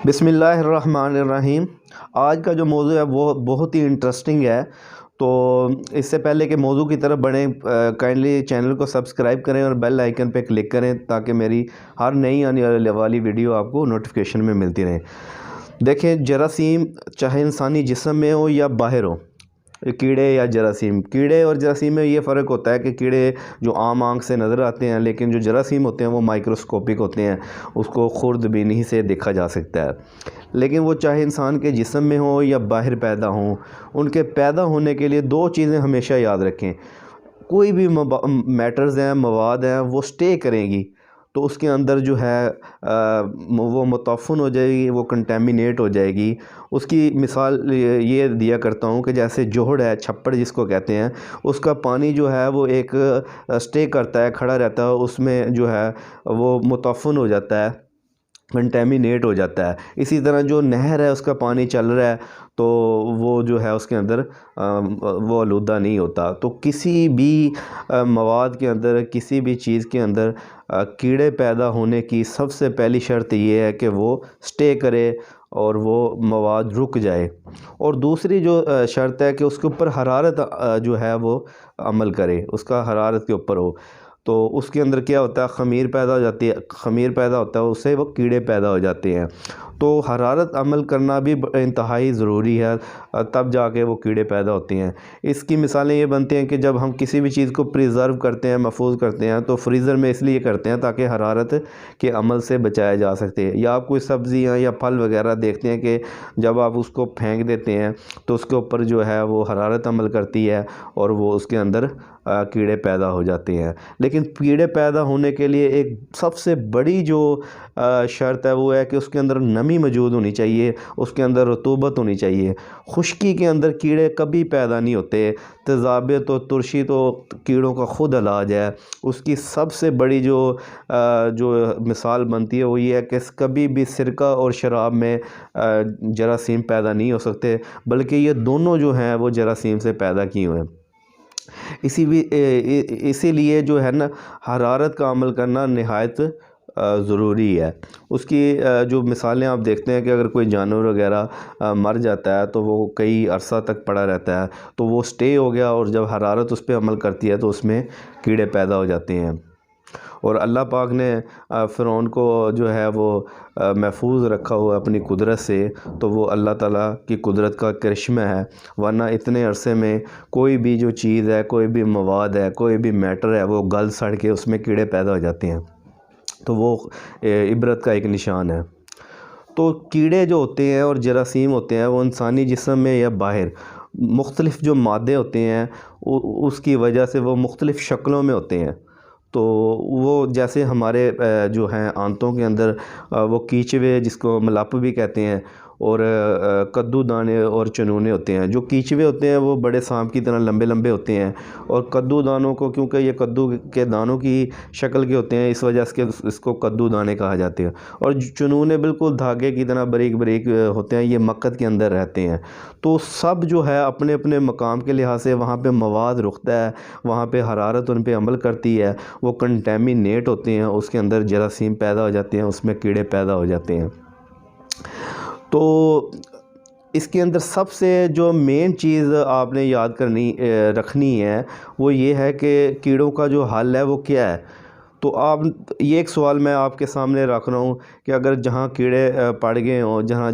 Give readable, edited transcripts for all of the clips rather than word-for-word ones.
بسم اللہ الرحمن الرحیم۔ آج کا جو موضوع ہے وہ بہت ہی انٹرسٹنگ ہے، تو اس سے پہلے کہ موضوع کی طرف بڑھیں کائنڈلی چینل کو سبسکرائب کریں اور بیل آئیکن پہ کلک کریں تاکہ میری ہر نئی آنے والی ویڈیو آپ کو نوٹیفیکیشن میں ملتی رہیں۔ دیکھیں، جراثیم چاہے انسانی جسم میں ہو یا باہر ہو، کیڑے یا جراثیم، کیڑے اور جراثیم میں یہ فرق ہوتا ہے کہ کیڑے جو عام آنکھ سے نظر آتے ہیں، لیکن جو جراثیم ہوتے ہیں وہ مائکروسکوپک ہوتے ہیں، اس کو خرد بینی سے دیکھا جا سکتا ہے۔ لیکن وہ چاہے انسان کے جسم میں ہوں یا باہر پیدا ہوں، ان کے پیدا ہونے کے لیے دو چیزیں ہمیشہ یاد رکھیں۔ کوئی بھی میٹرز ہیں، مواد ہیں، وہ سٹے کریں گی تو اس کے اندر جو ہے وہ متعفن ہو جائے گی، وہ کنٹیمینیٹ ہو جائے گی۔ اس کی مثال یہ دیا کرتا ہوں کہ جیسے جوہڑ ہے، چھپڑ جس کو کہتے ہیں، اس کا پانی جو ہے وہ ایک سٹے کرتا ہے، کھڑا رہتا ہے، اس میں جو ہے وہ متعفن ہو جاتا ہے، کنٹیمینیٹ ہو جاتا ہے۔ اسی طرح جو نہر ہے، اس کا پانی چل رہا ہے تو وہ جو ہے اس کے اندر وہ آلودہ نہیں ہوتا۔ تو کسی بھی مواد کے اندر، کسی بھی چیز کے اندر کیڑے پیدا ہونے کی سب سے پہلی شرط یہ ہے کہ وہ سٹے کرے اور وہ مواد رک جائے، اور دوسری جو شرط ہے کہ اس کے اوپر حرارت جو ہے وہ عمل کرے، اس کا حرارت کے اوپر ہو۔ تو اس کے اندر کیا ہوتا ہے، خمیر پیدا ہو جاتی ہے، خمیر پیدا ہوتا ہے، اس سے وہ کیڑے پیدا ہو جاتے ہیں۔ تو حرارت عمل کرنا بھی انتہائی ضروری ہے، تب جا کے وہ کیڑے پیدا ہوتے ہیں۔ اس کی مثالیں یہ بنتے ہیں کہ جب ہم کسی بھی چیز کو پریزرو کرتے ہیں، محفوظ کرتے ہیں، تو فریزر میں اس لیے کرتے ہیں تاکہ حرارت کے عمل سے بچایا جا سکتے ہیں۔ یا آپ کوئی سبزیاں یا پھل وغیرہ دیکھتے ہیں کہ جب آپ اس کو پھینک دیتے ہیں تو اس کے اوپر جو ہے وہ حرارت عمل کرتی ہے اور وہ اس کے اندر کیڑے پیدا ہو جاتے ہیں۔ لیکن کیڑے پیدا ہونے کے لیے ایک سب سے بڑی جو شرط ہے وہ ہے کہ اس کے اندر نمی موجود ہونی چاہیے، اس کے اندر رطوبت ہونی چاہیے۔ خشکی کے اندر کیڑے کبھی پیدا نہیں ہوتے۔ تذابیت و ترشی تو کیڑوں کا خود علاج ہے۔ اس کی سب سے بڑی جو مثال بنتی ہے وہ یہ ہے کہ کبھی بھی سرکہ اور شراب میں جراثیم پیدا نہیں ہو سکتے، بلکہ یہ دونوں جو ہیں وہ جراثیم سے پیدا کیے ہوئے ہیں۔ اسی لیے جو ہے نا، حرارت کا عمل کرنا نہایت ضروری ہے۔ اس کی جو مثالیں آپ دیکھتے ہیں کہ اگر کوئی جانور وغیرہ مر جاتا ہے تو وہ کئی عرصہ تک پڑا رہتا ہے، تو وہ سٹے ہو گیا، اور جب حرارت اس پہ عمل کرتی ہے تو اس میں کیڑے پیدا ہو جاتے ہیں۔ اور اللہ پاک نے فرعون کو جو ہے وہ محفوظ رکھا ہوا اپنی قدرت سے، تو وہ اللہ تعالیٰ کی قدرت کا کرشمہ ہے، ورنہ اتنے عرصے میں کوئی بھی جو چیز ہے، کوئی بھی مواد ہے، کوئی بھی میٹر ہے، وہ گل سڑ کے اس میں کیڑے پیدا ہو جاتے ہیں۔ تو وہ عبرت کا ایک نشان ہے۔ تو کیڑے جو ہوتے ہیں اور جراثیم ہوتے ہیں، وہ انسانی جسم میں یا باہر مختلف جو مادے ہوتے ہیں، اس کی وجہ سے وہ مختلف شکلوں میں ہوتے ہیں۔ تو وہ جیسے ہمارے جو ہیں آنتوں کے اندر وہ کیچوے، جس کو ملپ بھی کہتے ہیں، اور کدو دانے اور چنونے ہوتے ہیں۔ جو کیچوے ہوتے ہیں وہ بڑے سانپ کی طرح لمبے لمبے ہوتے ہیں، اور کدو دانوں کو، کیونکہ یہ کدو کے دانوں کی شکل کے ہوتے ہیں، اس وجہ سے اس کو کدو دانے کہا جاتے ہیں۔ اور چنونے بالکل دھاگے کی طرح باریک باریک ہوتے ہیں، یہ مقد کے اندر رہتے ہیں۔ تو سب جو ہے اپنے اپنے مقام کے لحاظ سے وہاں پہ مواد رکھتا ہے، وہاں پہ حرارت ان پہ عمل کرتی ہے، وہ کنٹیمینیٹ ہوتے ہیں، اس کے اندر جراثیم پیدا ہو جاتے ہیں، اس میں کیڑے پیدا ہو جاتے ہیں۔ تو اس کے اندر سب سے جو مین چیز آپ نے یاد رکھنی ہے وہ یہ ہے کہ کیڑوں کا جو حل ہے وہ کیا ہے۔ تو یہ ایک سوال میں آپ کے سامنے رکھ رہا ہوں کہ اگر جہاں کیڑے پڑ گئے ہوں، جہاں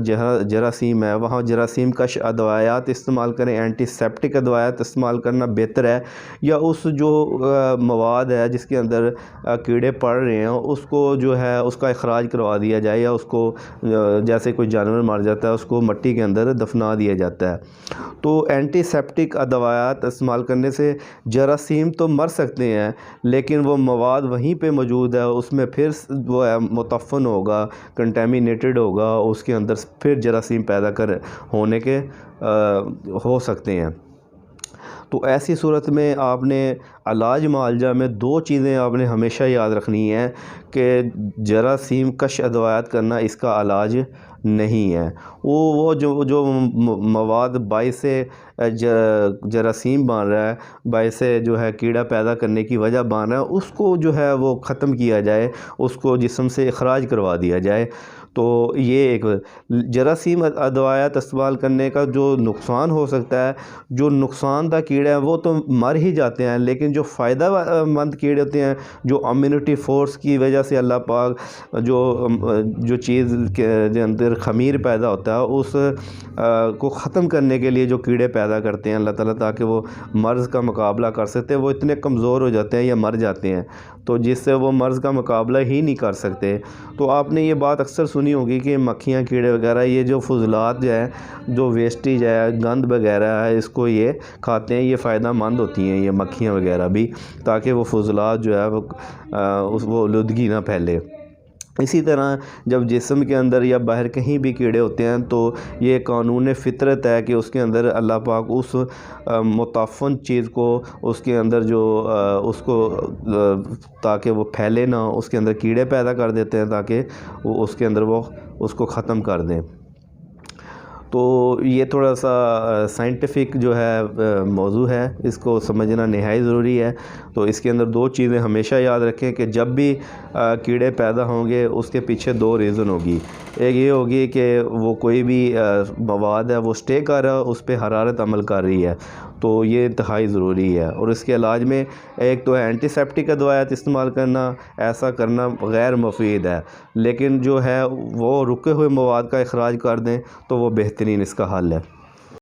جراثیم ہے، وہاں جراثیم کش ادویات استعمال کریں، اینٹی سیپٹک ادویات استعمال کرنا بہتر ہے، یا اس جو مواد ہے جس کے اندر کیڑے پڑ رہے ہیں اس کو جو ہے اس کا اخراج کروا دیا جائے، یا اس کو جیسے کوئی جانور مر جاتا ہے اس کو مٹی کے اندر دفنا دیا جاتا ہے۔ تو اینٹی سیپٹک ادویات استعمال کرنے سے جراثیم تو مر سکتے ہیں، لیکن وہ مواد وہیں پہ موجود ہے، اس میں پھر وہ متعفن ہوگا، کنٹیمینیٹڈ ہوگا، اس کے اندر پھر جراثیم پیدا ہونے کے ہو سکتے ہیں۔ تو ایسی صورت میں آپ نے علاج معالجہ میں دو چیزیں آپ نے ہمیشہ یاد رکھنی ہیں کہ جراثیم کش ادویات کرنا اس کا علاج نہیں ہے۔ وہ جو مواد باعث جراثیم بن رہا ہے، باعث جو ہے کیڑا پیدا کرنے کی وجہ بن رہا ہے، اس کو جو ہے وہ ختم کیا جائے، اس کو جسم سے اخراج کروا دیا جائے۔ تو یہ ایک جراثیم ادویات استعمال کرنے کا جو نقصان ہو سکتا ہے، جو نقصان دہ کیڑے ہیں وہ تو مر ہی جاتے ہیں، لیکن جو فائدہ مند کیڑے ہوتے ہیں، جو امیونٹی فورس کی وجہ سے اللہ پاک جو چیز کے اندر خمیر پیدا ہوتا ہے اس کو ختم کرنے کے لیے جو کیڑے پیدا کرتے ہیں اللہ تعالیٰ تاکہ وہ مرض کا مقابلہ کر سکتے ہیں، وہ اتنے کمزور ہو جاتے ہیں یا مر جاتے ہیں، تو جس سے وہ مرض کا مقابلہ ہی نہیں کر سکتے۔ تو آپ نے یہ بات اکثر سنی ہوگی کہ مکھیاں کیڑے وغیرہ یہ جو فضلات جو ہے، جو ویسٹیج ہے، گند وغیرہ ہے، اس کو یہ کھاتے ہیں، یہ فائدہ مند ہوتی ہیں یہ مکھیاں وغیرہ بھی، تاکہ وہ فضلات جو ہے وہ آلودگی نہ پھیلے۔ اسی طرح جب جسم کے اندر یا باہر کہیں بھی کیڑے ہوتے ہیں تو یہ قانون فطرت ہے کہ اس کے اندر اللہ پاک اس متعفن چیز کو اس کے اندر جو اس کو تاکہ وہ پھیلے نہ، اس کے اندر کیڑے پیدا کر دیتے ہیں تاکہ وہ اس کے اندر وہ اس کو ختم کر دیں۔ تو یہ تھوڑا سا سائنٹیفک جو ہے موضوع ہے، اس کو سمجھنا نہایت ضروری ہے۔ تو اس کے اندر دو چیزیں ہمیشہ یاد رکھیں کہ جب بھی کیڑے پیدا ہوں گے اس کے پیچھے دو ریزن ہوگی۔ ایک یہ ہوگی کہ وہ کوئی بھی مواد ہے وہ اسٹے کر رہا ہے، اس پہ حرارت عمل کر رہی ہے، تو یہ انتہائی ضروری ہے۔ اور اس کے علاج میں ایک تو ہے اینٹی سیپٹک ادویات استعمال کرنا، ایسا کرنا غیر مفید ہے، لیکن جو ہے وہ رکے ہوئے مواد کا اخراج کر دیں تو وہ بہترین اس کا حل ہے۔